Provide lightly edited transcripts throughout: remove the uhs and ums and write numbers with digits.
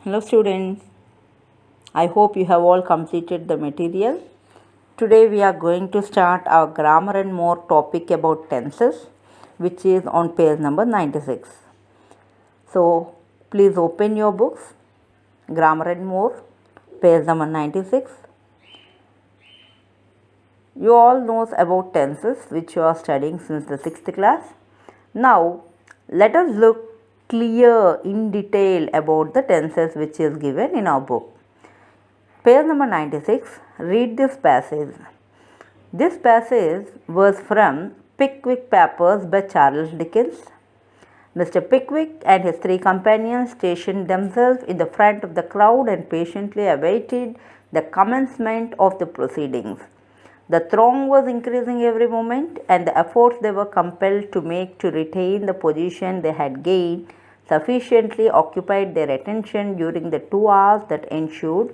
Hello students, I hope you have all completed the material. Today we are going to start our grammar and more topic about tenses, which is on page number 96. So please open your books, grammar and more, page number 96. You all knows about tenses which you are studying since the 6th class. Now let us look clear in detail about the tenses which is given in our book. Page number 96, read this passage. This passage was from Pickwick Papers by Charles Dickens. Mr. Pickwick and his three companions stationed themselves in the front of the crowd and patiently awaited the commencement of the proceedings. The throng was increasing every moment, and the efforts they were compelled to make to retain the position they had gained sufficiently occupied their attention during the 2 hours that ensued.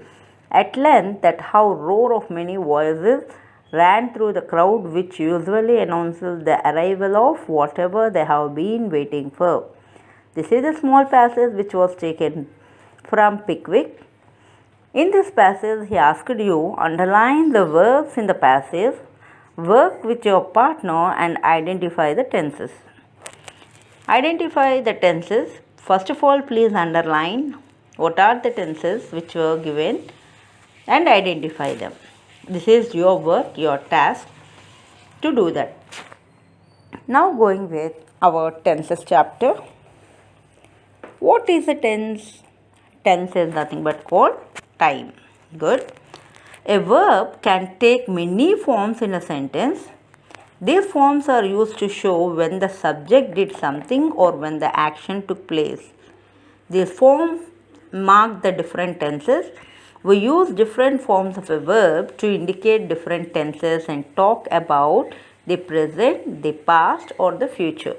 At length, that roar of many voices ran through the crowd, which usually announces the arrival of whatever they have been waiting for. This is a small passage which was taken from Pickwick. In this passage, he asked you underline the verbs in the passage, work with your partner, and identify the tenses. Identify the tenses. First of all, please underline what are the tenses which were given and identify them. This is your work, your task to do that. Now going with our tenses chapter. What is a tense? Tense is nothing but called time. Good. A verb can take many forms in a sentence. These forms are used to show when the subject did something or when the action took place. These forms mark the different tenses. We use different forms of a verb to indicate different tenses and talk about the present, the past, or the future.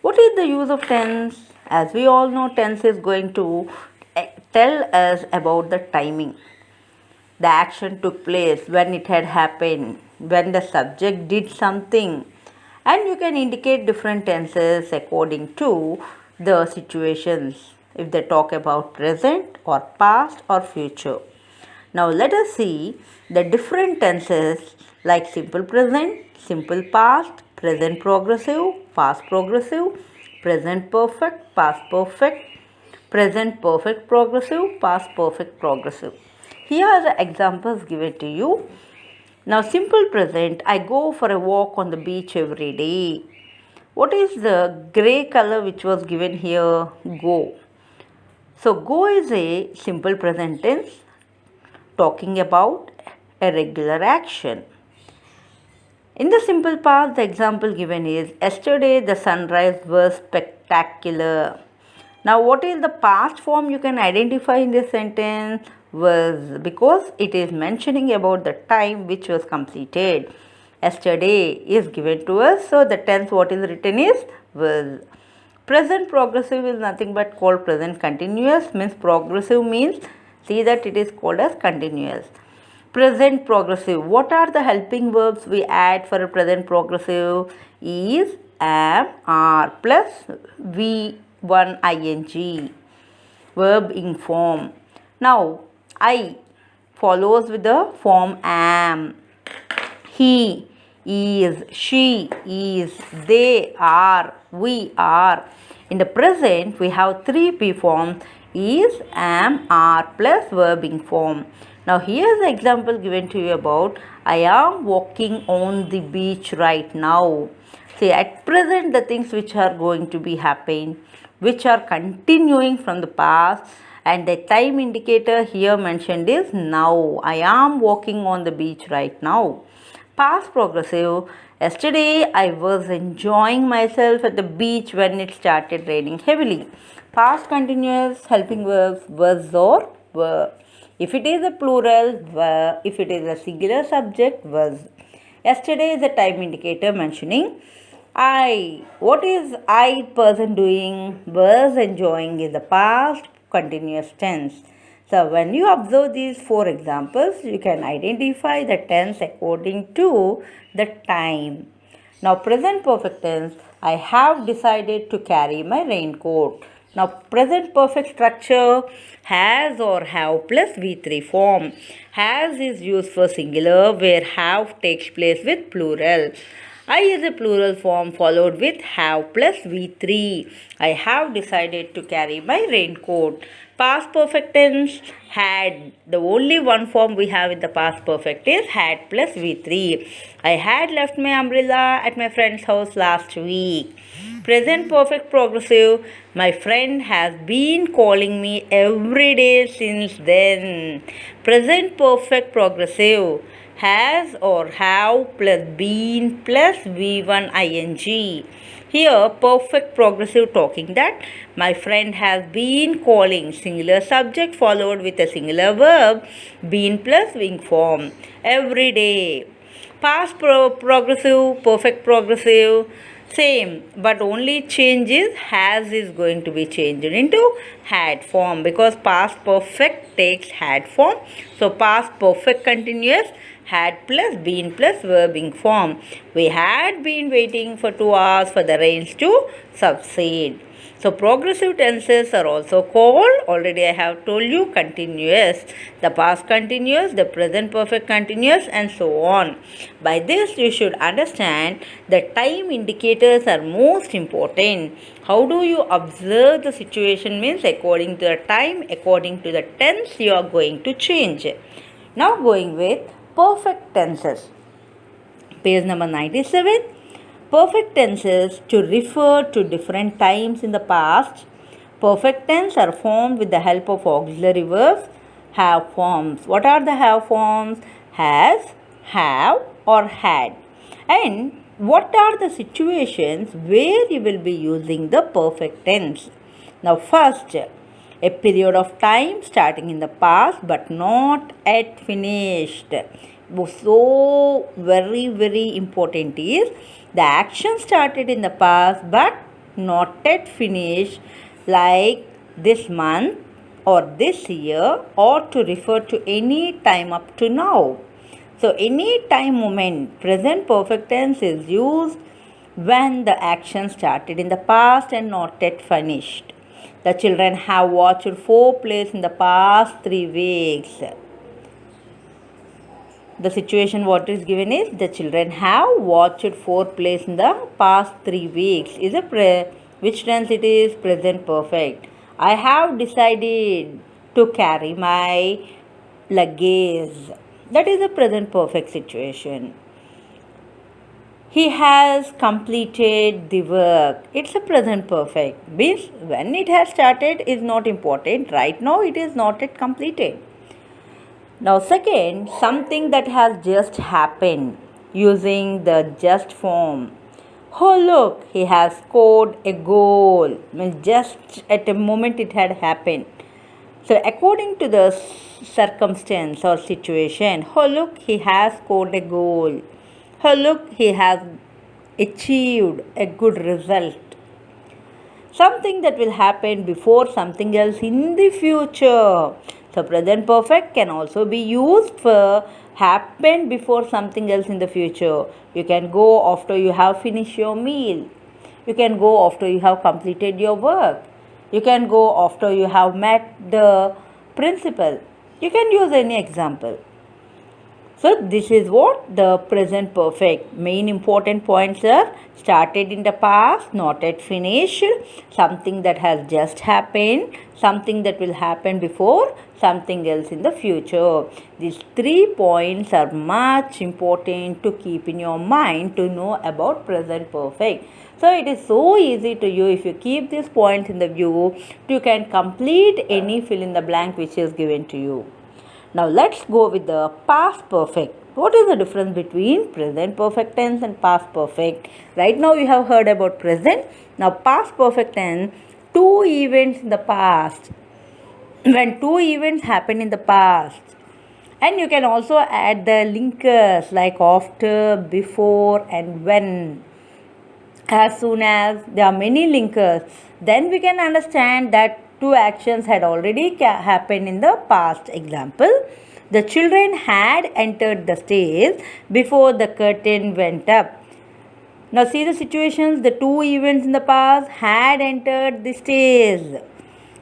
What is the use of tense? As we all know, tense is going to tell us about the timing. The action took place, when it had happened, when the subject did something, and you can indicate different tenses according to the situations, if they talk about present or past or future. Now let us see the different tenses like simple present, simple past, present progressive, past progressive, present perfect, past perfect, present perfect progressive, past perfect progressive. Here are the examples given to you. Now simple present, I go for a walk on the beach every day. What is the grey color which was given here? Go. So go is a simple present tense talking about a regular action. In the simple past, the example given is yesterday the sunrise was spectacular. Now what is the past form you can identify in this sentence? Was, because it is mentioning about the time which was completed. Yesterday is given to us, so the tense what is written is was. Present progressive is nothing but called present continuous, means progressive means see that it is called as continuous. Present progressive, what are the helping verbs we add for a present progressive? Is, am, are plus V1 ing, verb in form. Now I follows with the form am. He is, she is, they are, we are. In the present, we have three P forms: is, am, are plus verb in form. Now here is the example given to you about I am walking on the beach right now. See, at present the things which are going to be happening, which are continuing from the past, and the time indicator here mentioned is now. I am walking on the beach right now. Past progressive, yesterday I was enjoying myself at the beach when it started raining heavily. Past continuous helping verbs was or were. If it is a plural, were. If it is a singular subject, was. Yesterday is a time indicator mentioning I. What is I person doing? Was enjoying is the past continuous tense. So when you observe these four examples, you can identify the tense according to the time. Now present perfect tense, I have decided to carry my raincoat. Now present perfect structure, has or have plus V3 form. Has is used for singular where have takes place with plural. I is a plural form followed with have plus V3. I have decided to carry my raincoat. Past perfect tense, had. The only one form we have in the past perfect is had plus V3. I had left my umbrella at my friend's house last week. Present perfect progressive, my friend has been calling me every day since then. Present perfect progressive, has or have plus been plus V1 ing. Here, perfect progressive talking that my friend has been calling, singular subject followed with a singular verb, been plus wing form, every day. Past progressive, perfect progressive, same, but only change is has is going to be changed into had form because past perfect takes had form. So past perfect continuous, had plus been plus verbing form. We had been waiting for 2 hours for the rains to subside. So progressive tenses are also called, already I have told you, continuous. The past continuous, the present perfect continuous and so on. By this you should understand that time indicators are most important. How do you observe the situation means according to the time, according to the tense you are going to change. Now going with perfect tenses. Page number 97. Perfect tenses to refer to different times in the past. Perfect tense are formed with the help of auxiliary verbs. Have forms. What are the have forms? Has, have or had. And what are the situations where you will be using the perfect tense? Now first, a period of time starting in the past but not yet finished. So very important is the action started in the past but not yet finished, like this month or this year, or to refer to any time up to now. So any time moment, present perfect tense is used when the action started in the past and not yet finished. The children have watched 4 plays in the past 3 weeks. The situation what is given is the children have watched 4 plays in the past 3 weeks. Is a which tense it is? Present perfect. I have decided to carry my luggage. That is a present perfect situation. He has completed the work. It's a present perfect. Means when it has started is not important. Right now it is not yet completed. Now second, something that has just happened using the just form. Oh look, he has scored a goal. Means just at a moment it had happened. So according to the circumstance or situation, oh look, he has scored a goal. Oh look, he has achieved a good result. Something that will happen before something else in the future. So present perfect can also be used for happen before something else in the future. You can go after you have finished your meal. You can go after you have completed your work. You can go after you have met the principal. You can use any example. So this is what the present perfect. Main important points are started in the past, not yet finished, something that has just happened, something that will happen before, something else in the future. These 3 points are much important to keep in your mind to know about present perfect. So it is so easy to you. If you keep these points in the view, you can complete any fill in the blank which is given to you. Now let's go with the past perfect. What is the difference between present perfect tense and past perfect? Right now you have heard about present. Now past perfect tense, two events in the past. When two events happen in the past. And you can also add the linkers like after, before, and when. As soon as there are many linkers, then we can understand that two actions had already happened in the past. Example, the children had entered the stairs before the curtain went up. Now see the situations, the two events in the past had entered the stairs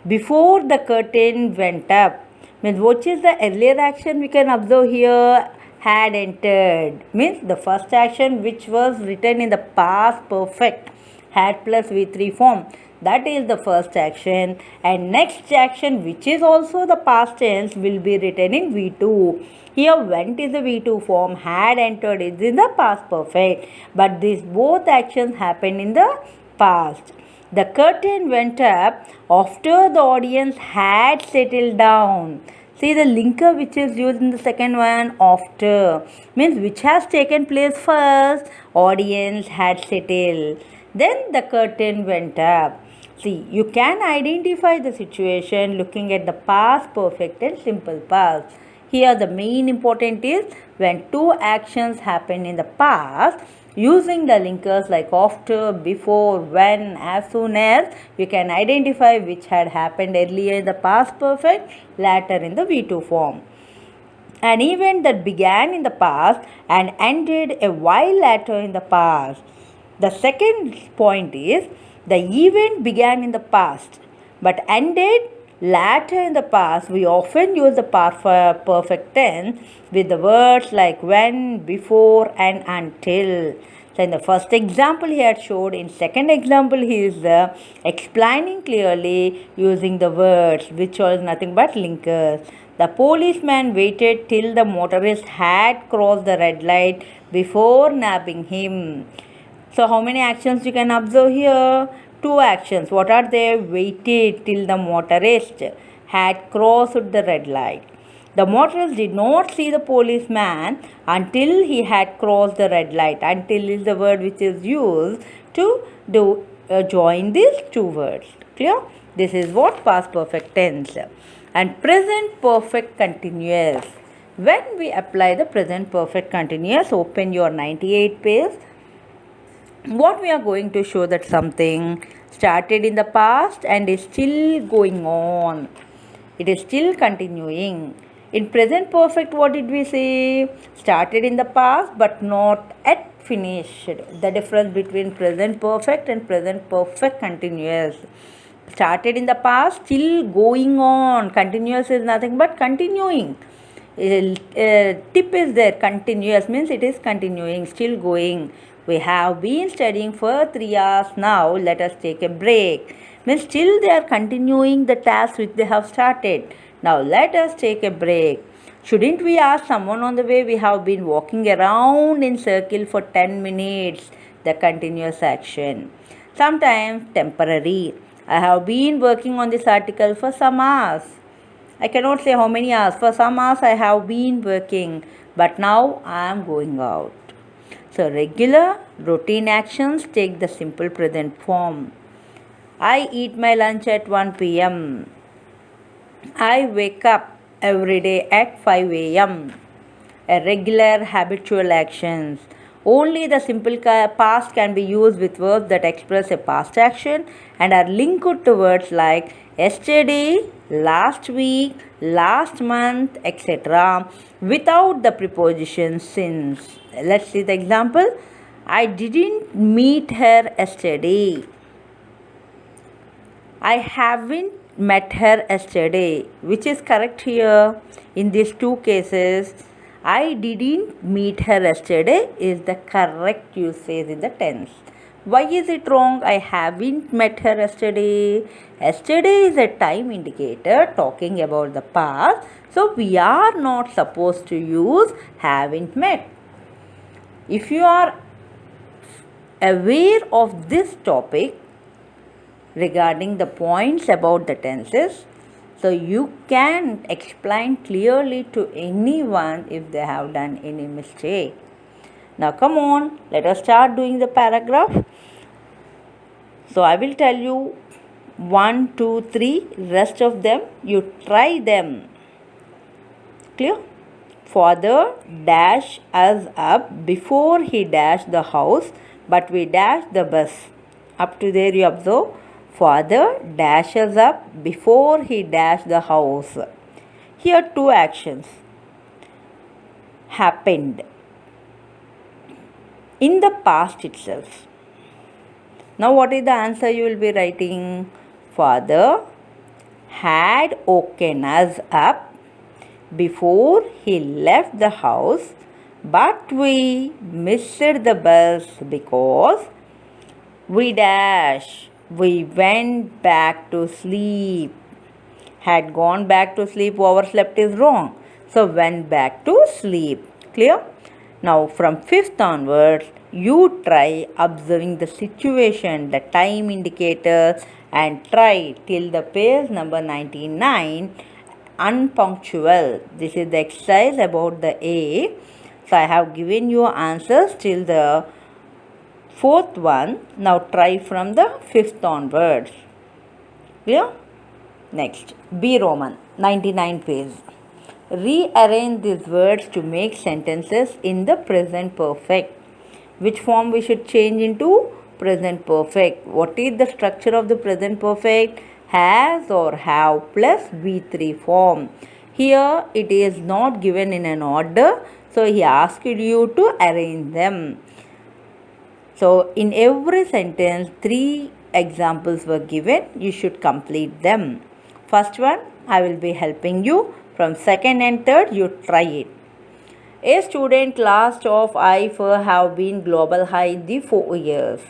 before the curtain went up. Means what is the earlier action we can observe here? Had entered. Means the first action which was written in the past perfect. Had plus V3 form. That is the first action. And next action which is also the past tense will be written in V2. Here went is the V2 form, had entered is in the past perfect. But these both actions happened in the past. The curtain went up after the audience had settled down. See the linker which is used in the second one, after. Means which has taken place first, audience had settled. Then the curtain went up. See, you can identify the situation looking at the past perfect and simple past. Here the main important is when two actions happen in the past, using the linkers like after, before, when, as soon as, you can identify which had happened earlier in the past perfect, later in the V2 form. An event that began in the past and ended a while later in the past. The second point is the event began in the past but ended later in the past. We often use the perfect tense with the words like when, before, and until. So in the first example he had showed, in second example he is explaining clearly using the words which was nothing but linkers. The policeman waited till the motorist had crossed the red light before nabbing him. So how many actions you can observe here? Two actions. What are they? Waited till the motorist had crossed the red light. The motorist did not see the policeman until he had crossed the red light. Until is the word which is used to join these two words. Clear? This is what past perfect tense. And present perfect continuous. When we apply the present perfect continuous, open your 98 page. What we are going to show that something started in the past and is still going on. It is still continuing. In present perfect, what did we say? Started in the past but not yet finished. The difference between present perfect and present perfect continuous. Started in the past, still going on. Continuous is nothing but continuing. Tip is there. Continuous means it is continuing, still going. We have been studying for 3 hours now. Let us take a break. Means still they are continuing the task which they have started. Now let us take a break. Shouldn't we ask someone on the way? We have been walking around in circle for 10 minutes. The continuous action. Sometimes temporary. I have been working on this article for some hours. I cannot say how many hours. For some hours I have been working. But now I am going out. So regular routine actions take the simple present form. I eat my lunch at 1 p.m. I wake up every day at 5 a.m. Regular habitual actions. Only the simple past can be used with verbs that express a past action and are linked to words like yesterday, last week, last month, etc. without the preposition since. Let's see the example. I didn't meet her yesterday. I haven't met her yesterday. Which is correct here? In these two cases, I didn't meet her yesterday is the correct usage in the tense. Why is it wrong? I haven't met her yesterday. Yesterday is a time indicator talking about the past. So we are not supposed to use haven't met. If you are aware of this topic regarding the points about the tenses, so you can explain clearly to anyone if they have done any mistake. Now come on, let us start doing the paragraph. So I will tell you 1, 2, 3, rest of them you try them. Clear? Father dashed us up before he dashed the house, but we dashed the bus. Up to there you observe. Father dashes up before he dashed the house. Here two actions happened in the past itself. Now what is the answer you will be writing? Father had woken us up before he left the house, but we missed the bus because we went back to sleep. Had gone back to sleep, overslept is wrong. So went back to sleep. Clear? Now from 5th onwards, you try observing the situation, the time indicators, and try till the page number 99 unpunctual. This is the exercise about the A. So I have given you answers till the 4th one. Now try from the 5th onwards. Clear? Next, B Roman, 99 page. Rearrange these words to make sentences in the present perfect. Which form we should change into? Present perfect. What is the structure of the present perfect? Has or have plus V3 form. Here it is not given in an order, so he asked you to arrange them. So in every sentence, 3 examples were given. You should complete them. First one, I will be helping you. From second and third, you try it. A student last of I for have been global high the 4 years.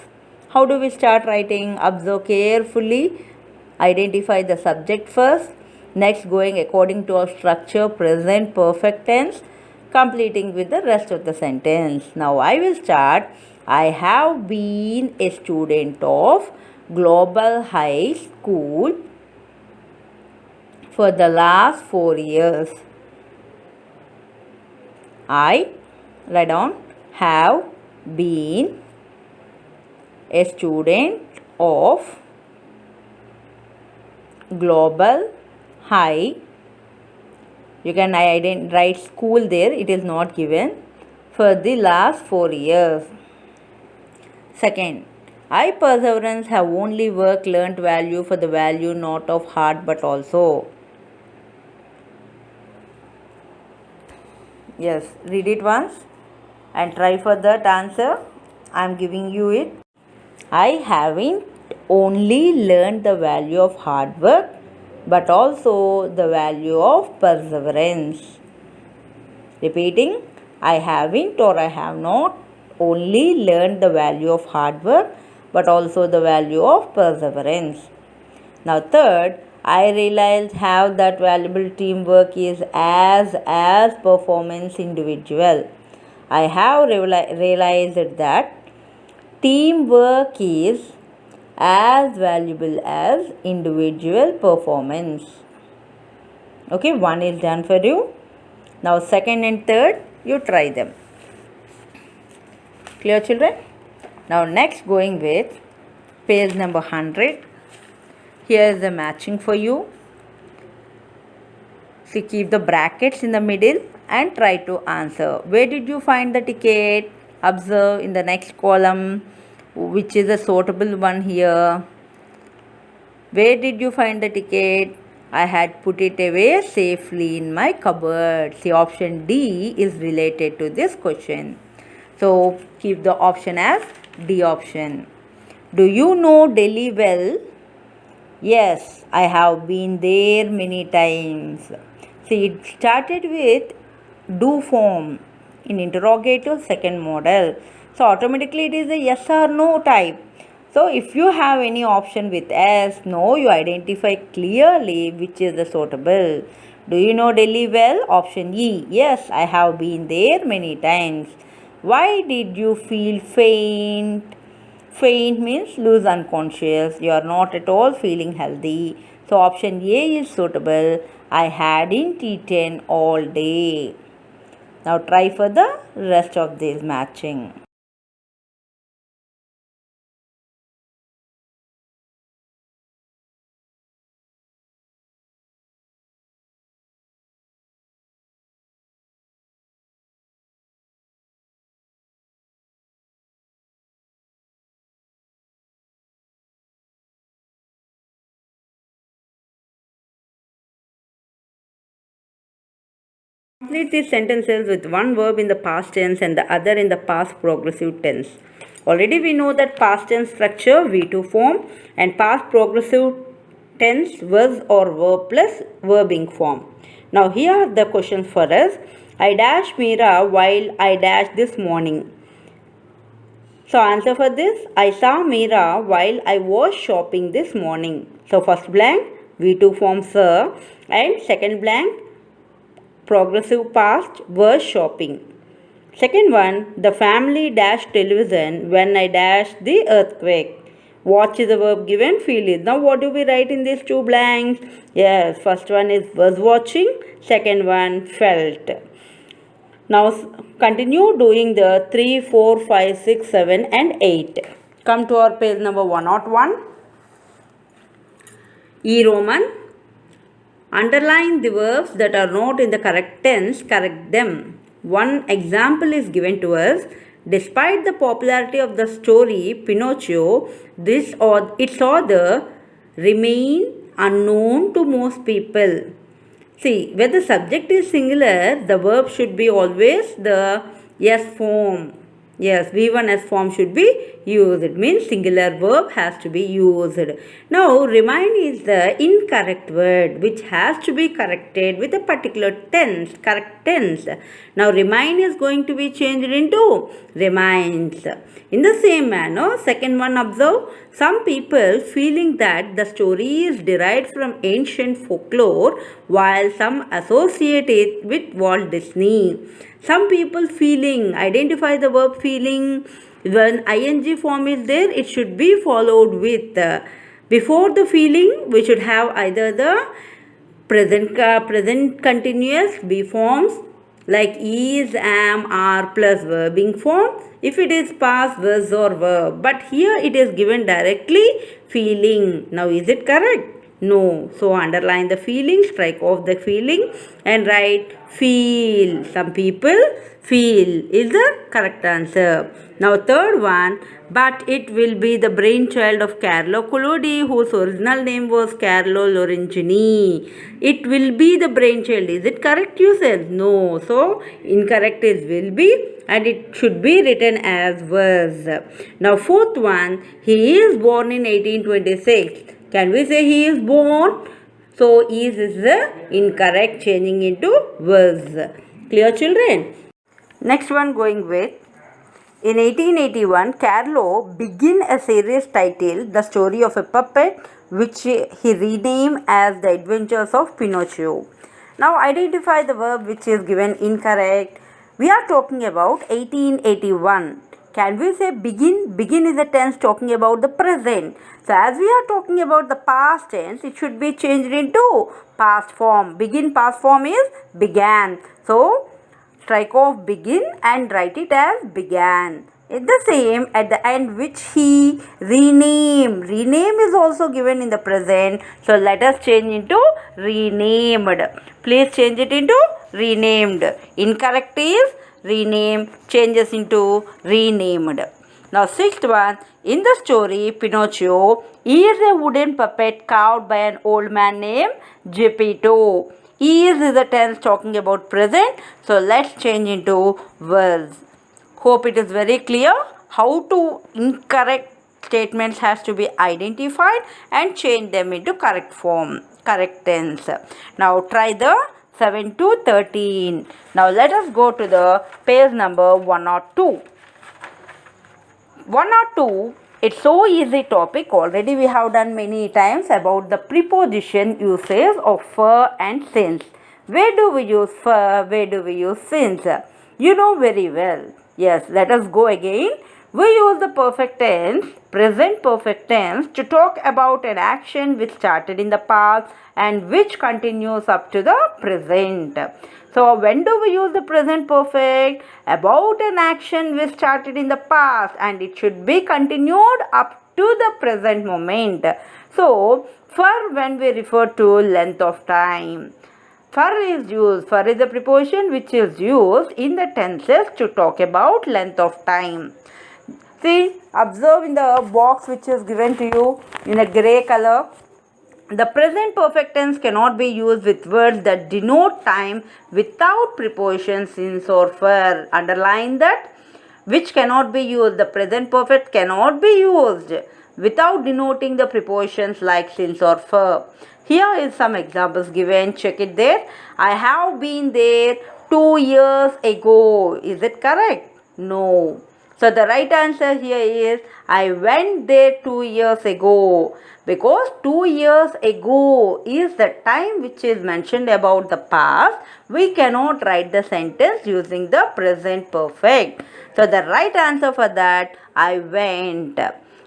How do we start writing? Observe carefully. Identify the subject first. Next, going according to our structure, present perfect tense, completing with the rest of the sentence. Now I will start. I have been a student of Global High School for the last 4 years. I, write down, have been a student of Global High. You can write school there, it is not given, for the last 4 years. Second, I perseverance have only work learnt value for the value not of heart but also. Yes, read it once and try for that answer. I am giving you it. I haven't only learned the value of hard work but also the value of perseverance. Repeating, I haven't or I have not only learned the value of hard work but also the value of perseverance. Now third, I realized how that valuable teamwork is as performance individual. I have realized that teamwork is as valuable as individual performance. Okay, one is done for you. Now second and third, you try them. Clear, children? Now next, going with page number 100. Here is the matching for you. So keep the brackets in the middle and try to answer. Where did you find the ticket? Observe in the next column which is a suitable one here. Where did you find the ticket? I had put it away safely in my cupboard. See, option D is related to this question. So keep the option as D option. Do you know Delhi well? Yes, I have been there many times. See, it started with do form in interrogative second model. So automatically it is a yes or no type. So if you have any option with S, no, you identify clearly which is the suitable. Do you know Delhi well? Option E. Yes, I have been there many times. Why did you feel faint? Faint means lose unconscious. You are not at all feeling healthy. So option A is suitable. I hadn't eaten all day. Now try for the rest of this matching. Complete these sentences with one verb in the past tense and the other in the past progressive tense. Already we know that past tense structure V2 form and past progressive tense was or verb plus verbing form. Now here are the questions for us. I dash Meera while I dash this morning. So answer for this, I saw Meera while I was shopping this morning. So first blank V2 form sir and second blank progressive past was shopping. Second one, the family dashed television when I dashed the earthquake. Watch is the verb given, feel is. Now what do we write in these two blanks? Yes, first one is was watching, second one felt. Now continue doing the 3, 4, 5, 6, 7 and 8. Come to our page number 101. E Roman. Underline the verbs that are not in the correct tense, correct them. One example is given to us. Despite the popularity of the story Pinocchio, its author remain unknown to most people. See, when the subject is singular, the verb should be always the S form. Yes, V1 S form should be used. It means singular verb has to be used. Now, remain is the incorrect word which has to be corrected with a particular tense, correct tense. Now, remain is going to be changed into remains. In the same manner, second one observe, some people feeling that the story is derived from ancient folklore while some associate it with Walt Disney. Some people feeling, identify the verb feeling. When ing form is there, it should be followed with before the feeling we should have either the present continuous be forms like is, am, are plus verbing form. If it is past, was or verb. But here it is given directly feeling. Now is it correct? No. So underline the feeling, strike off the feeling and write feel. Some people feel is the correct answer. Now third one, but it will be the brainchild of Carlo Collodi, whose original name was Carlo Lorenzini. It will be the brainchild. Is it correct, you said? No. So incorrect is will be and it should be written as was. Now fourth one, he is born in 1826. Can we say he is born? So is the incorrect, changing into was. Clear, children? Next one going with, in 1881, Carlo began a series titled The Story of a Puppet, which he renamed as The Adventures of Pinocchio. Now identify the verb which is given incorrect. We are talking about 1881. Can we say begin? Begin is a tense talking about the present. So as we are talking about the past tense, it should be changed into past form. Begin past form is began. So strike off begin and write it as began. It's the same at the end which he renamed. Rename is also given in the present. So let us change into renamed. Please change it into renamed. Incorrect is rename, changes into renamed. Now sixth one, in the story Pinocchio is a wooden puppet carved by an old man named Geppetto. Is the tense talking about present. So let's change into was. Hope it is very clear how to incorrect statements has to be identified and change them into correct form, correct tense. Now try the 7 to 13. Now let us go to the page number 102. 102, it's so easy topic. Already we have done many times about the preposition usage of for and since. Where do we use for? Where do we use since? You know very well. Yes, let us go again. We use the perfect tense, present perfect tense, to talk about an action which started in the past and which continues up to the present. So, when do we use the present perfect? About an action which started in the past and it should be continued up to the present moment. So, for when we refer to length of time. For is used. For is the preposition which is used in the tenses to talk about length of time. See, observe in the box which is given to you in a grey color. The present perfect tense cannot be used with words that denote time without prepositions since or for. Underline that. Which cannot be used. The present perfect cannot be used without denoting the prepositions like since or for. Here is some examples given. Check it there. I have been there 2 years ago. Is it correct? No. So the right answer here is I went there 2 years ago, because 2 years ago is the time which is mentioned about the past. We cannot write the sentence using the present perfect. So the right answer for that, I went.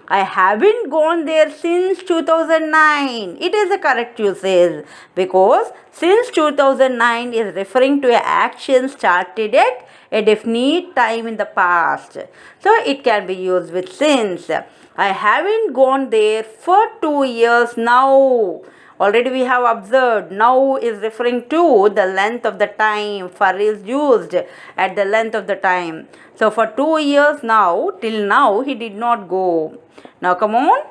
I haven't gone there since 2009. It is the correct usage, because since 2009 is referring to an action started at a definite time in the past. So it can be used with since. I haven't gone there for 2 years now. Already we have observed now is referring to the length of the time. For is used at the length of the time. So for 2 years now, till now he did not go. Now come on.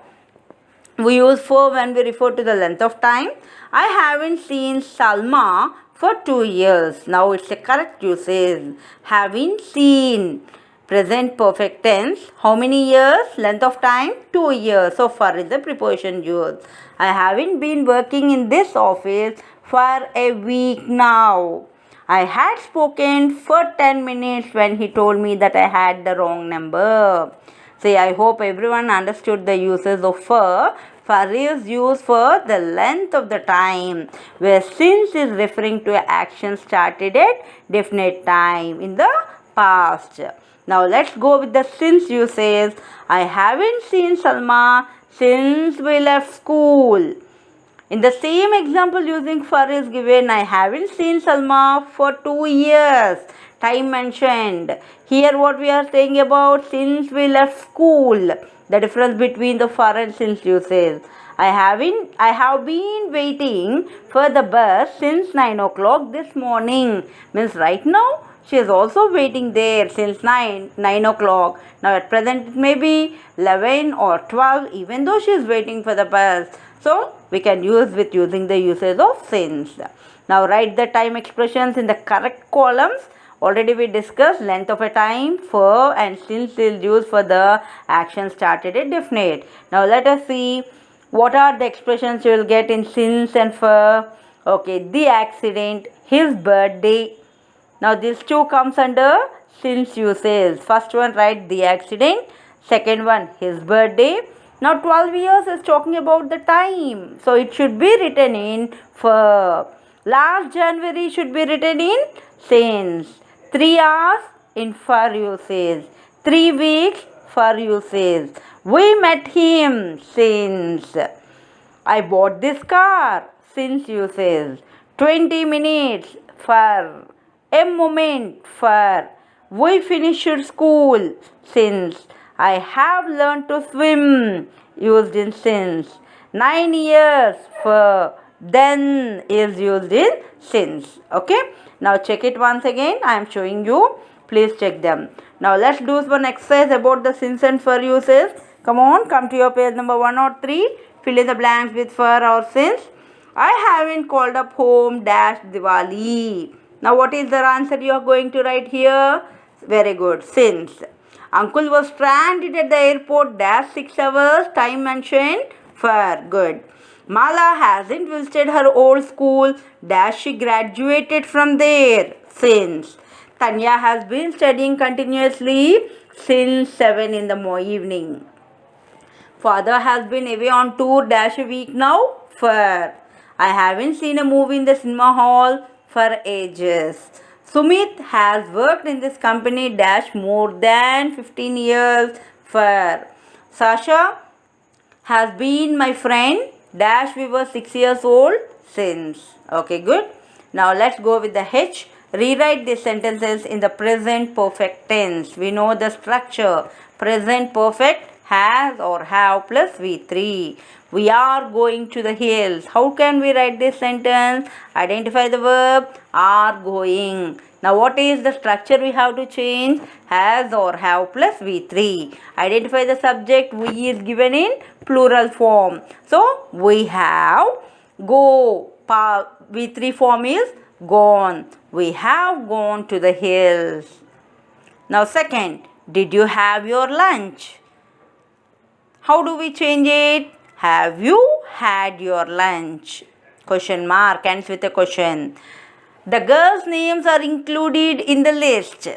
We use for when we refer to the length of time. I haven't seen Salma for 2 years. Now it's a correct usage. Haven't seen. Present perfect tense. How many years? Length of time? 2 years. So for is the preposition used. I haven't been working in this office for a week now. I had spoken for 10 minutes when he told me that I had the wrong number. See, I hope everyone understood the uses of for. For is used for the length of the time, where since is referring to an action started at definite time in the past. Now let's go with the since usage. I haven't seen Salma since we left school. In the same example using for is given, I haven't seen Salma for 2 years. Time mentioned. Here what we are saying about since we left school. The difference between the for and since usage. I have been waiting for the bus since 9 o'clock this morning. Means right now she is also waiting there since 9 o'clock. Now at present it may be 11 or 12, even though she is waiting for the bus. So we can use with using the usage of since. Now write the time expressions in the correct columns. Already we discussed length of a time, for, and since is used for the action started at definite. Now let us see what are the expressions you will get in since and for. Okay, the accident, his birthday. Now these two comes under since usage. First one, write the accident. Second one, his birthday. Now 12 years is talking about the time. So it should be written in for. Last January should be written in since. 3 hours in for usage. 3 weeks for usage. We met him since. I bought this car since usage. 20 minutes for. A moment for. We finished school since. I have learned to swim used in since. 9 years for. Then is used in since. Okay. Now check it once again. I am showing you. Please check them. Now let's do one exercise about the since and for uses. Come on, come to your page number 103. Fill in the blanks with for or since. I haven't called up home dash Diwali. Now what is the answer you are going to write here? Very good. Since. Uncle was stranded at the airport dash 6 hours. Time mentioned for. Good. Mala hasn't visited her old school dash she graduated from there since. Tanya has been studying continuously since 7 in the evening. Father has been away on tour dash a week now for. I haven't seen a movie in the cinema hall for ages. Sumit has worked in this company dash more than 15 years for. Sasha has been my friend dash we were 6 years old since. Okay, good. Now let's go with the H. Rewrite these sentences in the present perfect tense. We know the structure. Present perfect has or have plus V3. We are going to the hills. How can we write this sentence? Identify the verb are going. Now what is the structure we have to change? Has or have plus V3. Identify the subject. We is given in plural form. So we have go. V3 form is gone. We have gone to the hills. Now second, did you have your lunch? How do we change it? Have you had your lunch? Question mark ends with a question. The girls' names are included in the list.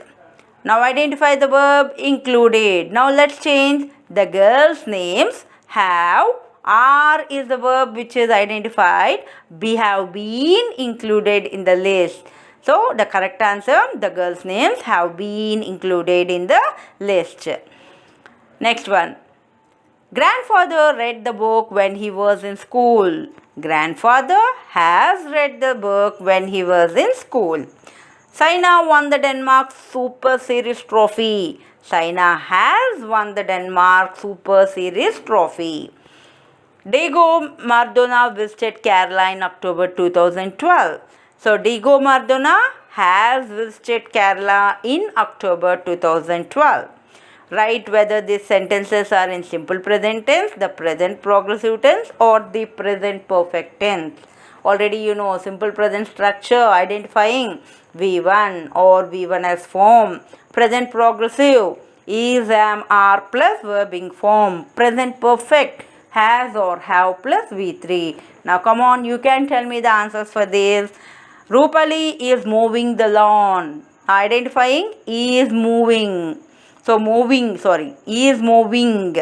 Now identify the verb included. Now let's change. The girls' names have, are is the verb which is identified. We have been included in the list. So the correct answer, the girls' names have been included in the list. Next one. Grandfather read the book when he was in school. Grandfather has read the book when he was in school. Saina won the Denmark Super Series trophy. Saina has won the Denmark Super Series trophy. Diego Maradona visited Kerala in October 2012. So Diego Maradona has visited Kerala in October 2012. Write whether these sentences are in simple present tense, the present progressive tense, or the present perfect tense. Already you know simple present structure, identifying V1 or V1s form. Present progressive is, am, are plus verbing form. Present perfect has or have plus V3. Now come on, you can tell me the answers for this. Rupali is moving the lawn. Identifying is moving. So is moving.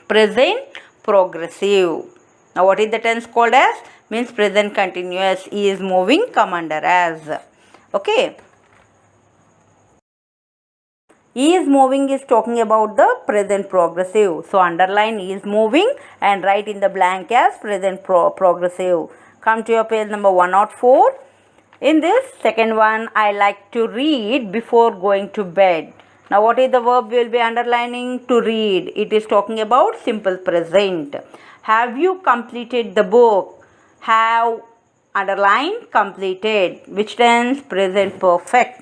Present progressive. Now what is the tense called as? Means present continuous. Is moving, come under as. Okay. Is moving is talking about the present progressive. So underline is moving and write in the blank as present progressive. Come to your page number 104. In this second one, I like to read before going to bed. Now what is the verb we will be underlining? To read. It is talking about simple present. Have you completed the book? Have, underline, completed. Which tense? Present perfect.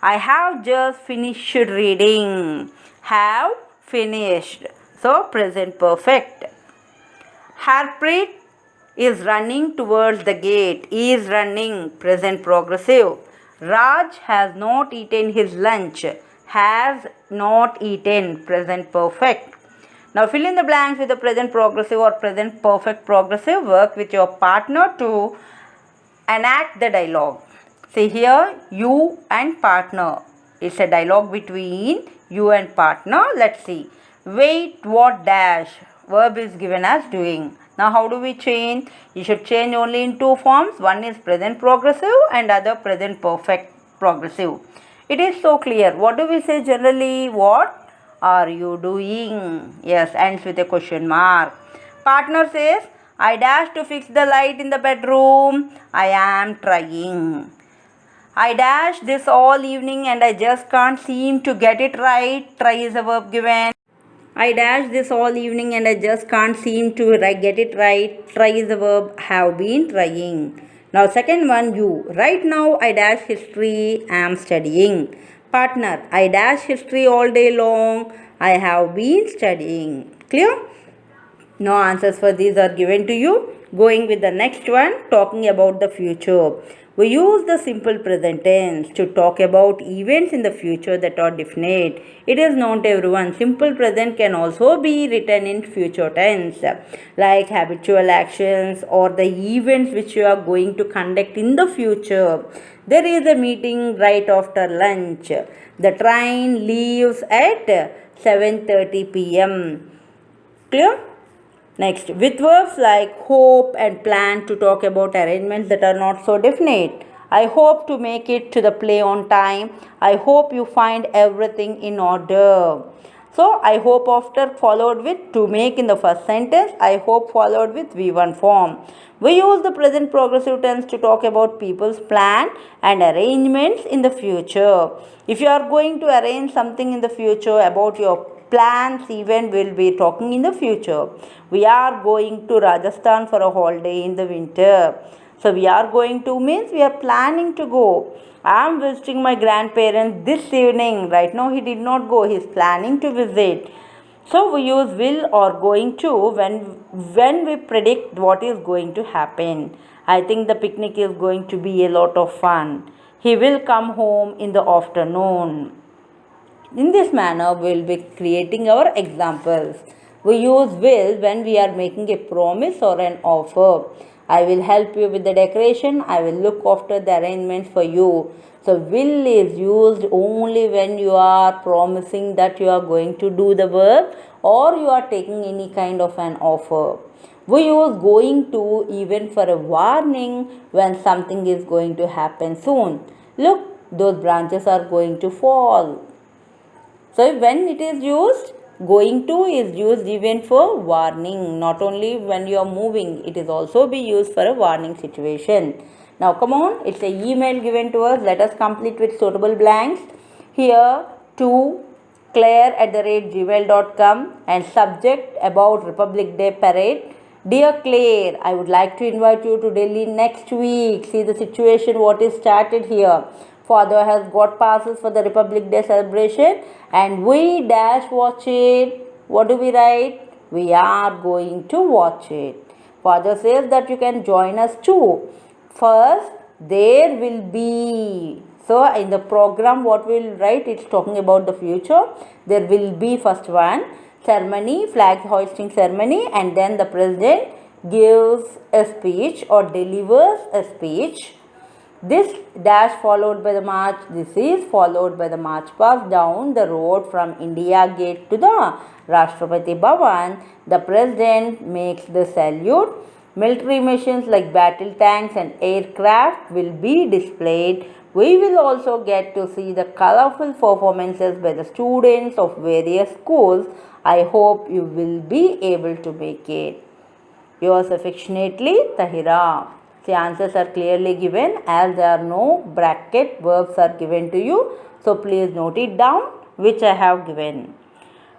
I have just finished reading. Have finished. So present perfect. Harpreet is running towards the gate. Is running. Present progressive. Raj has not eaten his lunch. Has not eaten. Present perfect. Now fill in the blanks with the present progressive or present perfect progressive. Work with your partner to enact the dialogue. See here, you and partner. It's a dialogue between you and partner. Let's see. Wait, what dash? Verb is given as doing. Now how do we change? You should change only in two forms. One is present progressive and other present perfect progressive. It is so clear. What do we say generally? What are you doing? Yes, ends with a question mark. Partner says, I dash to fix the light in the bedroom. I am trying. I dash this all evening and I just can't seem to get it right. Try is a verb given. I dash this all evening and I just can't seem to get it right. Try is a verb, have been trying. Now second one, you. Right now I dash history, am studying. Partner, I dash history all day long. I have been studying. Clear? No answers for these are given to you. Going with the next one, talking about the future. We use the simple present tense to talk about events in the future that are definite. It is known to everyone. Simple present can also be written in future tense, like habitual actions or the events which you are going to conduct in the future. There is a meeting right after lunch. The train leaves at 7:30 p.m. Clear? Next, with verbs like hope and plan to talk about arrangements that are not so definite. I hope to make it to the play on time. I hope you find everything in order. So, I hope after followed with to make in the first sentence. I hope followed with V1 form. We use the present progressive tense to talk about people's plan and arrangements in the future. If you are going to arrange something in the future about your plans even will be talking in the future. We are going to Rajasthan for a holiday in the winter. So we are going to means we are planning to go. I am visiting my grandparents this evening. Right now he did not go. He is planning to visit. So we use will or going to when we predict what is going to happen. I think the picnic is going to be a lot of fun. He will come home in the afternoon. In this manner, we will be creating our examples. We use will when we are making a promise or an offer. I will help you with the decoration. I will look after the arrangements for you. So, will is used only when you are promising that you are going to do the work or you are taking any kind of an offer. We use going to even for a warning when something is going to happen soon. Look, those branches are going to fall. So when it is used, going to is used even for warning, not only when you are moving, it is also be used for a warning situation. Now come on, it's an email given to us. Let us complete with suitable blanks. Here to claire@gmail.com and subject about Republic Day parade. Dear Claire, I would like to invite you to Delhi next week. See the situation what is started here. Father has got passes for the Republic Day celebration and we dash watch it. What do we write? We are going to watch it. Father says that you can join us too. First, there will be. So, in the program, what we will write? It's talking about the future. There will be first one ceremony, flag hoisting ceremony, and then the president gives a speech or delivers a speech. This dash followed by the march, this is followed by the march past down the road from India Gate to the Rashtrapati Bhavan. The president makes the salute. Military machines like battle tanks and aircraft will be displayed. We will also get to see the colorful performances by the students of various schools. I hope you will be able to make it. Yours affectionately, Tahira. The answers are clearly given as there are no bracket verbs are given to you. So please note it down which I have given.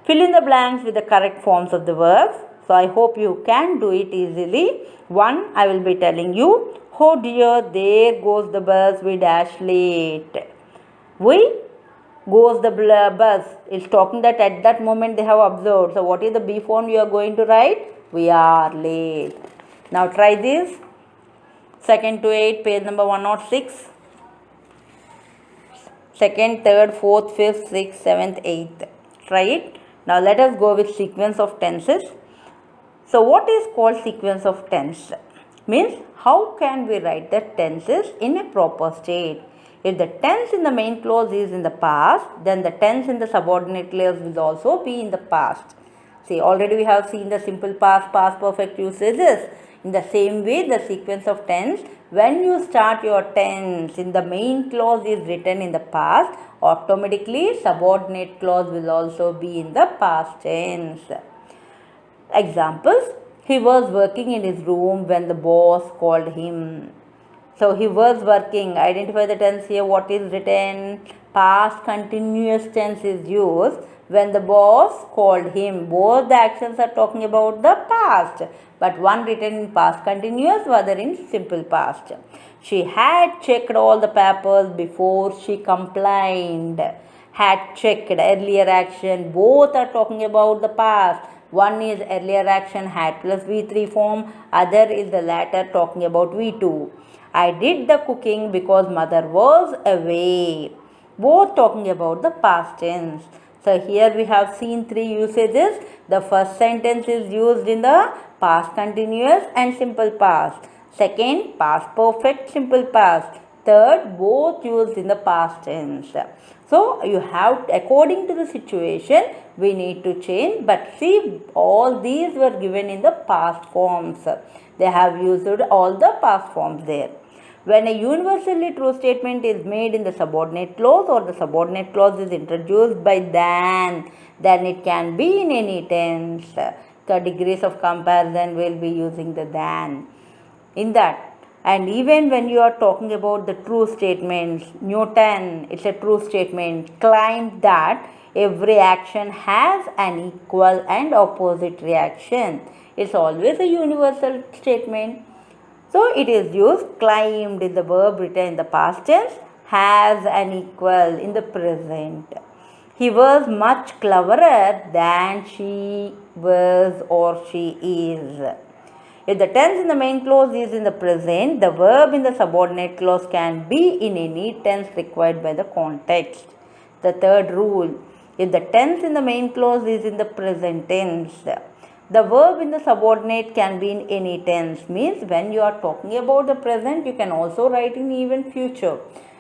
Fill in the blanks with the correct forms of the verbs. So I hope you can do it easily. One, I will be telling you, oh dear, there goes the bus, we dash late. We goes the bus. It's talking that at that moment they have observed. So what is the be form you are going to write? We are late. Now try this. 2nd to 8, page number 106. 2nd, 3rd, 4th, 5th, 6th, 7th, 8th. Try it. Now let us go with sequence of tenses. So what is called sequence of tense? Means how can we write the tenses in a proper state? If the tense in the main clause is in the past, then the tense in the subordinate clause will also be in the past. See, already we have seen the simple past, past perfect usages. In the same way, the sequence of tense, when you start your tense in the main clause is written in the past, automatically subordinate clause will also be in the past tense. Examples, he was working in his room when the boss called him. So he was working. Identify the tense here. What is written? Past continuous tense is used when the boss called him. Both the actions are talking about the past, but one written in past continuous, other in simple past. She had checked all the papers before she complained. Had checked, earlier action. Both are talking about the past. One is earlier action, had plus V3 form. Other is the latter talking about V2. I did the cooking because mother was away. Both talking about the past tense. So here we have seen three usages. The first sentence is used in the past continuous and simple past. Second, past perfect, simple past. Third, both used in the past tense. So you have, according to the situation, we need to change. But see, all these were given in the past forms. They have used all the past forms there. When a universally true statement is made in the subordinate clause or the subordinate clause is introduced by then it can be in any tense. The degrees of comparison will be using the than in that. And even when you are talking about the true statements, Newton, it's a true statement, climbed that, Every action has an equal and opposite reaction. It's always a universal statement. So it is used climbed in the verb written in the past tense, has an equal in the present. He was much cleverer than she was or she is. If the tense in the main clause is in the present, the verb in the subordinate clause can be in any tense required by the context. The third rule, if the tense in the main clause is in the present tense, the verb in the subordinate can be in any tense. Means when you are talking about the present, you can also write in even future.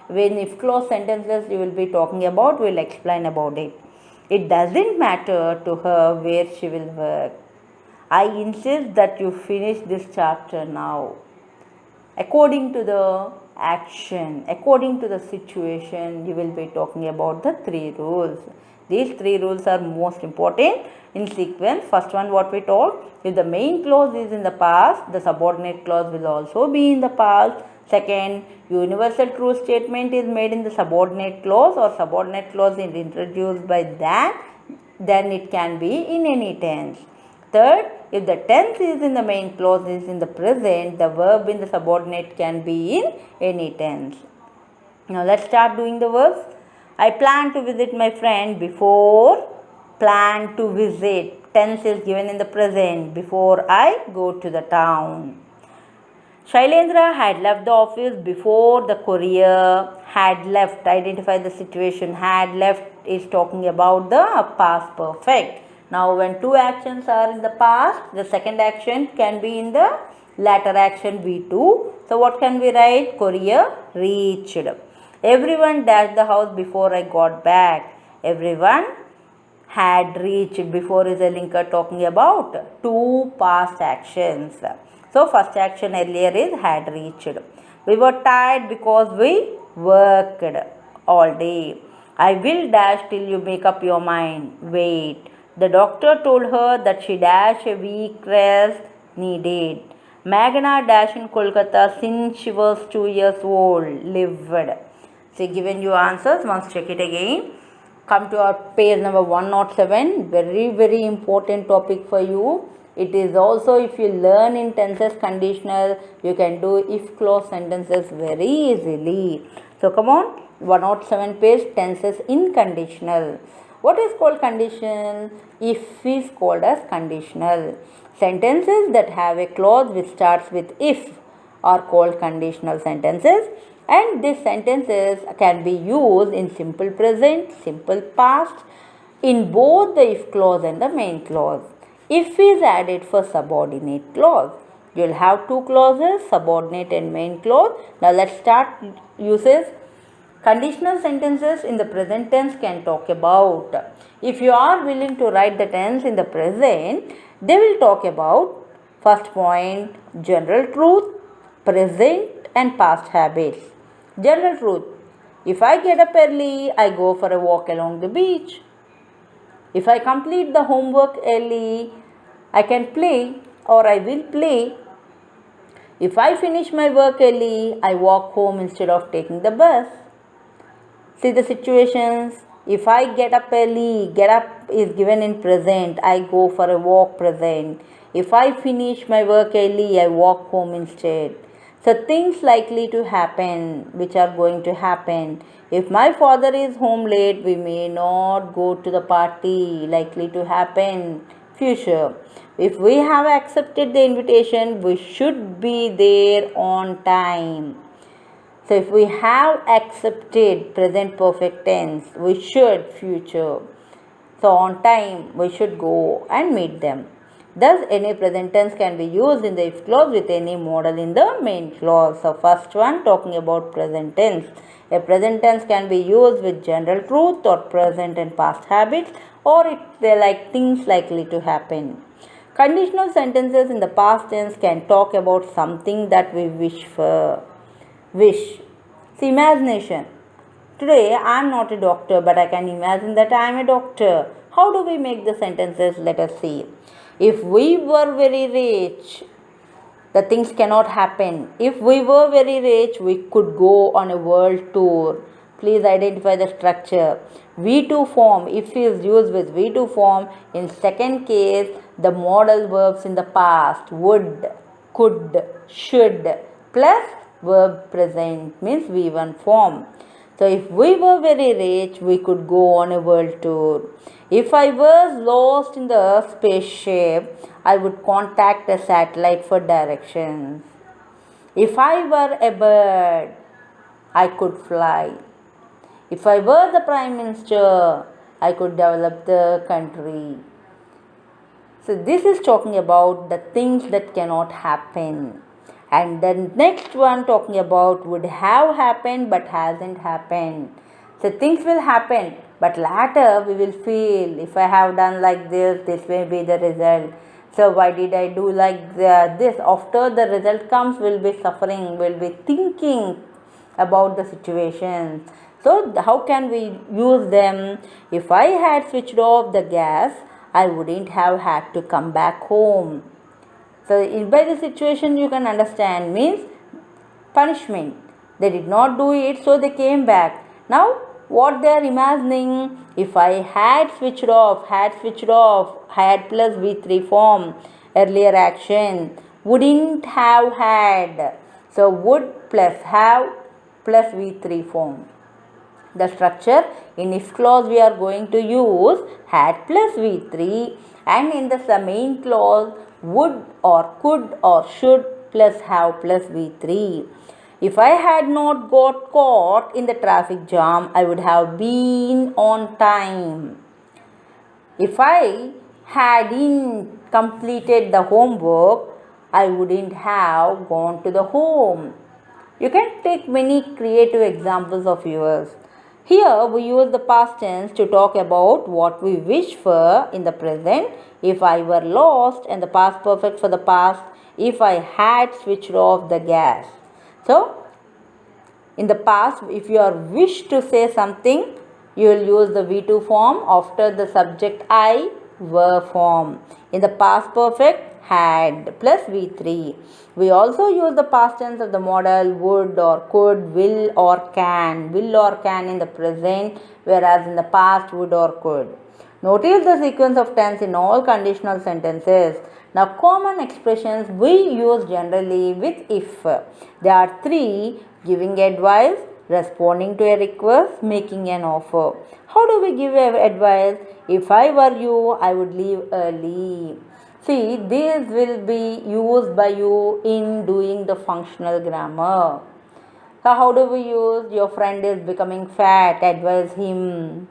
When if clause sentences you will be talking about, we will explain about it. It doesn't matter to her where she will work. I insist that you finish this chapter now. According to the action, according to the situation, you will be talking about the three rules. These three rules are most important in sequence. First one, what we told, if the main clause is in the past, the subordinate clause will also be in the past. Second, universal true statement is made in the subordinate clause or subordinate clause is introduced by that, then it can be in any tense. Third, if the tense is in the main clause is in the present, the verb in the subordinate can be in any tense. Now let's start doing the verbs. I plan to visit my friend before. Plan to visit. Tense is given in the present. Before I go to the town. Shailendra had left the office before the courier had left. Identify the situation. Had left is talking about the past perfect. Now when two actions are in the past, the second action can be in the latter action V2. So what can we write? Courier reached. Everyone dashed the house before I got back. Everyone had reached. Before is a linker talking about two past actions. So first action earlier is had reached. We were tired because we worked all day. I will dash till you make up your mind. Wait. The doctor told her that she dash a week rest needed. Meghna dash in Kolkata since she was 2 years old. Lived. So given you answers, once check it again. Come to our page number 107. Very important topic for you. It is also, if you learn in tenses conditional, you can do if clause sentences very easily. So come on, 107 page, tenses in conditional. What is called condition? If is called as conditional. Sentences that have a clause which starts with if are called conditional sentences, and these sentences can be used in simple present, simple past, in both the if clause and the main clause. If is added for subordinate clause. You will have two clauses, subordinate and main clause. Now let's start uses. Conditional sentences in the present tense can talk about, if you are willing to write the tense in the present, they will talk about, first point, general truth, present and past habits. General truth, if I get up early, I go for a walk along the beach. If I complete the homework early, I can play or I will play. If I finish my work early, I walk home instead of taking the bus. See the situations. If I get up early, get up is given in present. I go for a walk present. If I finish my work early, I walk home instead. So things likely to happen, which are going to happen. If my father is home late, we may not go to the party. Likely to happen. Future. If we have accepted the invitation, we should be there on time. So if we have accepted, present perfect tense, we should, future. So on time, we should go and meet them. Thus, any present tense can be used in the if clause with any modal in the main clause. So first one, talking about present tense. A present tense can be used with general truth or present and past habits, or they're like things likely to happen. Conditional sentences in the past tense can talk about something that we wish for. Wish. See, imagination. Today, I am not a doctor, but I can imagine that I am a doctor. How do we make the sentences? Let us see. If we were very rich, the things cannot happen. If we were very rich, we could go on a world tour. please identify the structure. V2 form, if is used with V2 form, in second case, the modal verbs in the past, would, could, should, plus verb present means V1 form. So if we were very rich, we could go on a world tour. If I was lost in the spaceship, I would contact a satellite for directions. If I were a bird, I could fly. If I were the Prime Minister, I could develop the country. So this is talking about the things that cannot happen. And the next one talking about would have happened but hasn't happened. So things will happen, but later we will feel, if I have done like this will be the result. So why did I do like this? After the result comes, we'll be suffering, we'll be thinking about the situation. So how can we use them? If I had switched off the gas, I wouldn't have had to come back home. So by the situation you can understand means punishment. They did not do it, so they came back. Now what they are imagining, if I had switched off, had plus V3 form, earlier action, wouldn't have had. So would plus have plus V3 form. The structure in if clause we are going to use had plus V3, and in the main clause would or could or should plus have plus V3. If I had not got caught in the traffic jam, I would have been on time. If I hadn't completed the homework, I wouldn't have gone to the home. You can take many creative examples of yours. Here we use the past tense to talk about what we wish for in the present. If I were lost, and the past perfect for the past, if I had switched off the gas. So in the past, if you are wish to say something, you will use the V2 form after the subject I, were form. In the past perfect, had plus V3. We also use the past tense of the modal would or could, will or can in the present, whereas in the past would or could. Notice the sequence of tense in all conditional sentences. Now common expressions we use generally with if. There are three: giving advice, responding to a request, making an offer. How do we give advice? If I were you, I would leave early. See, this will be used by you in doing the functional grammar. So how do we use your friend is becoming fat, advise him.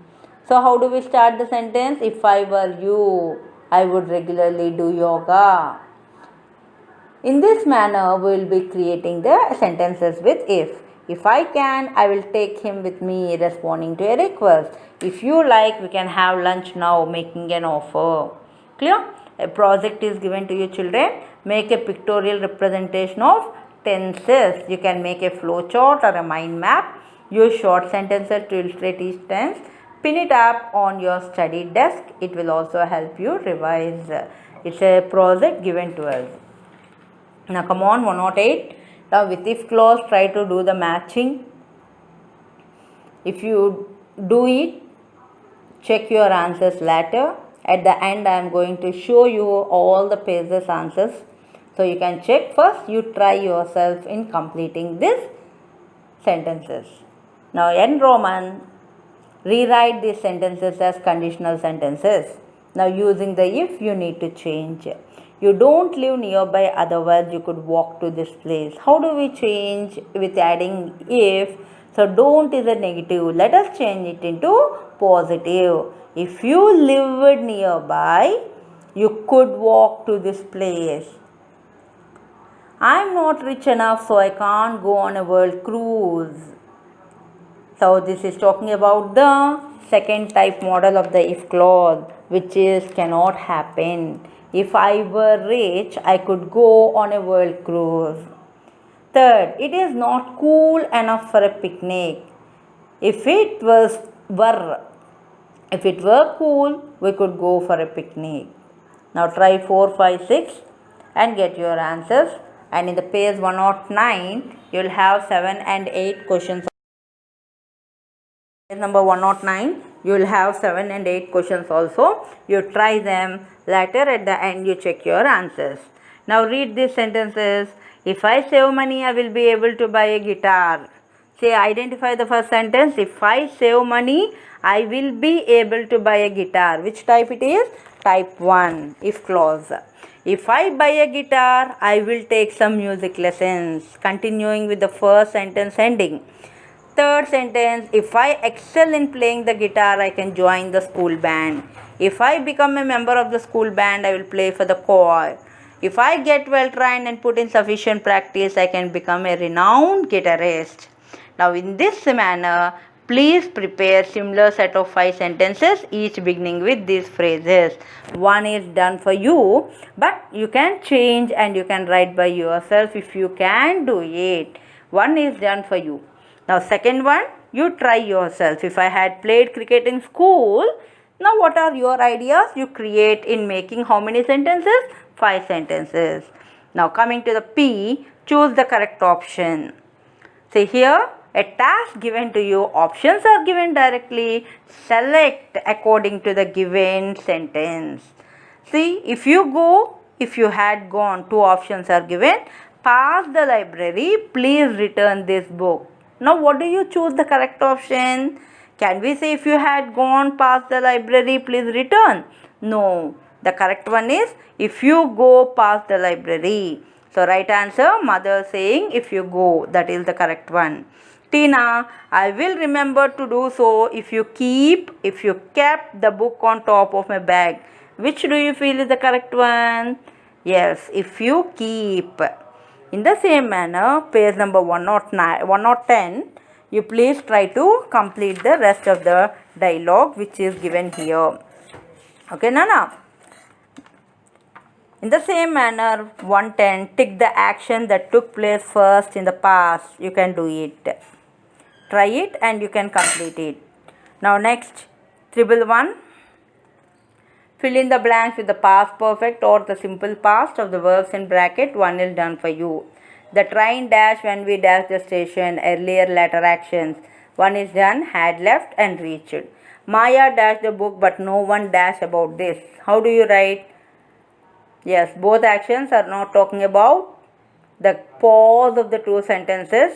So how do we start the sentence? If I were you, I would regularly do yoga. In this manner, we will be creating the sentences with if. If I can, I will take him with me, responding to a request. If you like, we can have lunch now, making an offer. Clear? A project is given to you children. Make a pictorial representation of tenses. You can make a flow chart or a mind map. Use short sentences to illustrate each tense. Pin it up on your study desk. It will also help you revise. It's a project given to us. Now come on, 108. Now with if clause, try to do the matching. If you do it, check your answers later. At the end, I am going to show you all the pages answers. So you can check first. You try yourself in completing these sentences. Now in Roman, rewrite these sentences as conditional sentences. Now using the if, you need to change. You don't live nearby, otherwise you could walk to this place. How do we change with adding if? So don't is a negative. Let us change it into positive. If you lived nearby, you could walk to this place. I'm not rich enough, so I can't go on a world cruise. So this is talking about the second type model of the if clause, which is cannot happen. If I were rich, I could go on a world cruise. Third, it is not cool enough for a picnic. If it were cool, we could go for a picnic. Now try 4, 5, 6 and get your answers. And in the page 109, you will have 7 and 8 questions. Number 109, you will have 7 and 8 questions also. You try them. Later at the end, you check your answers. Now read these sentences. If I save money, I will be able to buy a guitar. Say, identify the first sentence. If I save money, I will be able to buy a guitar. Which type it is? Type 1, if clause. If I buy a guitar, I will take some music lessons. Continuing with the first sentence ending. Third sentence, if I excel in playing the guitar, I can join the school band. If I become a member of the school band, I will play for the choir. If I get well trained and put in sufficient practice, I can become a renowned guitarist. Now in this manner, please prepare similar set of 5 sentences, each beginning with these phrases. One is done for you, but you can change and you can write by yourself if you can do it. One is done for you. Now second one, you try yourself. If I had played cricket in school, now what are your ideas? You create in making how many sentences? 5 sentences. Now coming to the P, choose the correct option. See here, a task given to you, options are given directly. Select according to the given sentence. See, if you had gone, 2 options are given. Pass the library, please return this book. Now what do you choose the correct option? Can we say if you had gone past the library, please return? No. The correct one is if you go past the library. So right answer, mother saying if you go. That is the correct one. Tina, I will remember to do so if you kept the book on top of my bag. Which do you feel is the correct one? Yes, if you keep. In the same manner, page number 110, you please try to complete the rest of the dialogue which is given here. Okay, Nana? In the same manner, 110, tick the action that took place first in the past. You can do it. Try it and you can complete it. Now next, 111. Fill in the blanks with the past perfect or the simple past of the verbs in bracket. One is done for you. The train dash when we dash the station. Earlier, later actions. One is done, had left and reached. Maya dashed the book but no one dashed about this. How do you write? Yes, both actions are not talking about the pause of the 2 sentences.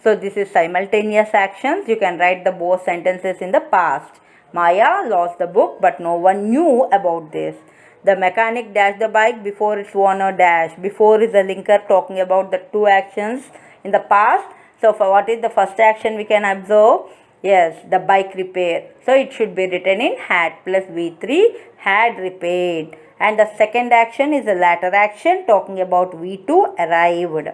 So this is simultaneous actions. You can write the both sentences in the past. Maya lost the book but no one knew about this. The mechanic dashed the bike before its owner dashed. Before is the linker talking about the 2 actions in the past. So for what is the first action we can observe? Yes, the bike repair. So it should be written in had plus V3, had repaired. And the second action is the latter action talking about V2, arrived.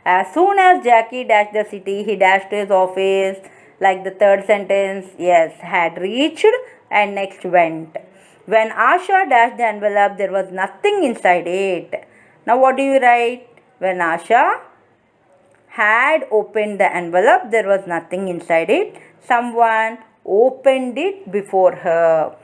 As soon as Jackie dashed the city, he dashed to his office. Like the third sentence, yes, had reached and next went. When Asha dashed the envelope, there was nothing inside it. Now what do you write? When Asha had opened the envelope, there was nothing inside it. Someone opened it before her.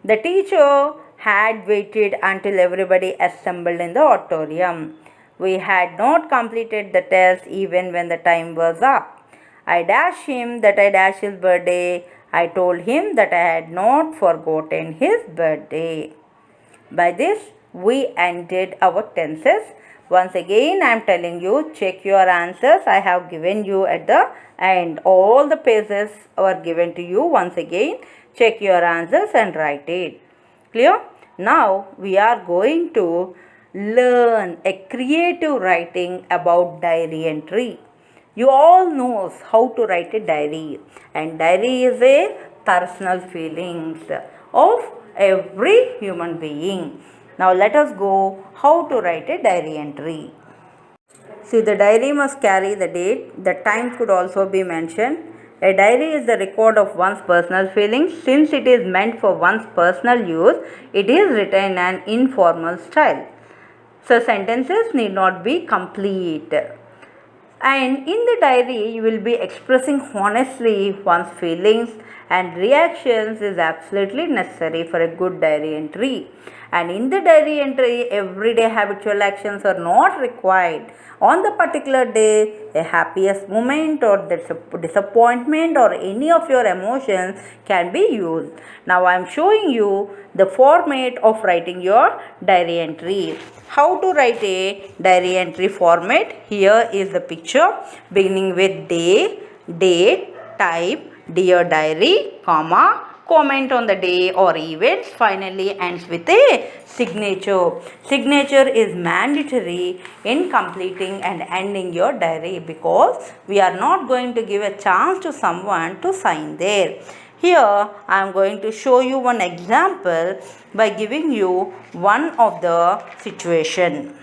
The teacher had waited until everybody assembled in the auditorium. We had not completed the test even when the time was up. I dashed him that I dashed his birthday. I told him that I had not forgotten his birthday. By this, we ended our tenses. Once again, I am telling you, check your answers. I have given you at the end. All the pages were given to you. Once again, check your answers and write it. Clear? Now, we are going to learn a creative writing about diary entry. You all knows how to write a diary, and diary is a personal feelings of every human being. Now let us go how to write a diary entry. See, the diary must carry the date. The time could also be mentioned. A diary is the record of one's personal feelings. Since it is meant for one's personal use, it is written in an informal style. So sentences need not be complete. And in the diary, you will be expressing honestly one's feelings and reactions is absolutely necessary for a good diary entry. And in the diary entry, everyday habitual actions are not required. On the particular day, a happiest moment or disappointment or any of your emotions can be used. Now I am showing you the format of writing your diary entry. How to write a diary entry format? Here is the picture beginning with day, date, type, dear diary, comma, comment on the day or events, finally ends with a signature. Signature is mandatory in completing and ending your diary because we are not going to give a chance to someone to sign there. Here I am going to show you one example by giving you one of the situation.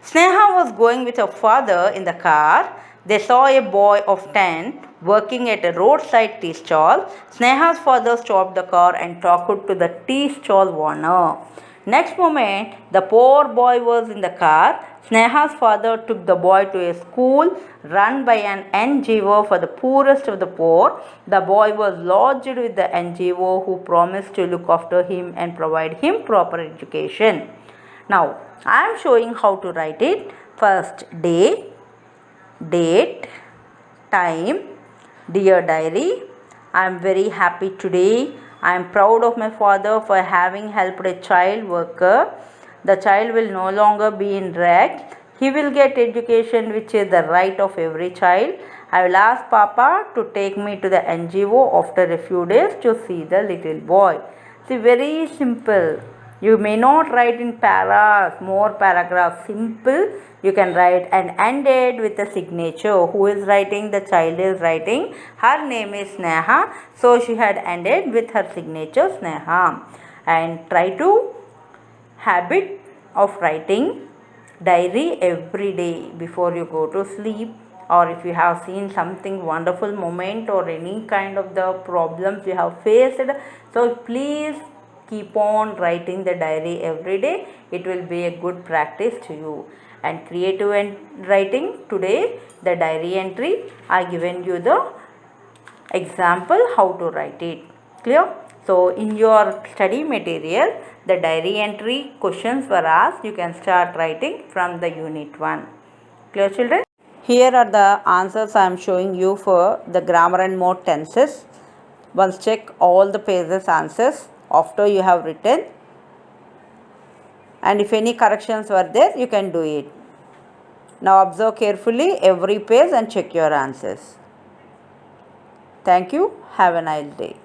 Sneha was going with her father in the car. They saw a boy of 10 working at a roadside tea stall. Sneha's father stopped the car and talked to the tea stall owner. Next moment, the poor boy was in the car. Sneha's father took the boy to a school run by an NGO for the poorest of the poor. The boy was lodged with the NGO who promised to look after him and provide him proper education. Now, I am showing how to write it. First, day, date, time, dear diary. I am very happy today. I am proud of my father for having helped a child worker. The child will no longer be in rags. He will get education, which is the right of every child. I will ask Papa to take me to the NGO after a few days to see the little boy. See, very simple. You may not write in paras, more paragraphs. Simple, you can write and ended with a signature. Who is writing? The child is writing. Her name is Sneha. So she had ended with her signature Sneha. And try to habit of writing diary every day before you go to sleep, or if you have seen something wonderful moment or any kind of the problems you have faced. So please keep on writing the diary every day. It will be a good practice to you. And creative writing, today the diary entry, I given you the example how to write it. Clear? So in your study material, the diary entry questions were asked. You can start writing from the unit 1. Clear, children? Here are the answers I am showing you for the grammar and mode tenses. Once check all the pages answers after you have written, and if any corrections were there, you can do it. Now observe carefully every page and check your answers. Thank you. Have a nice day.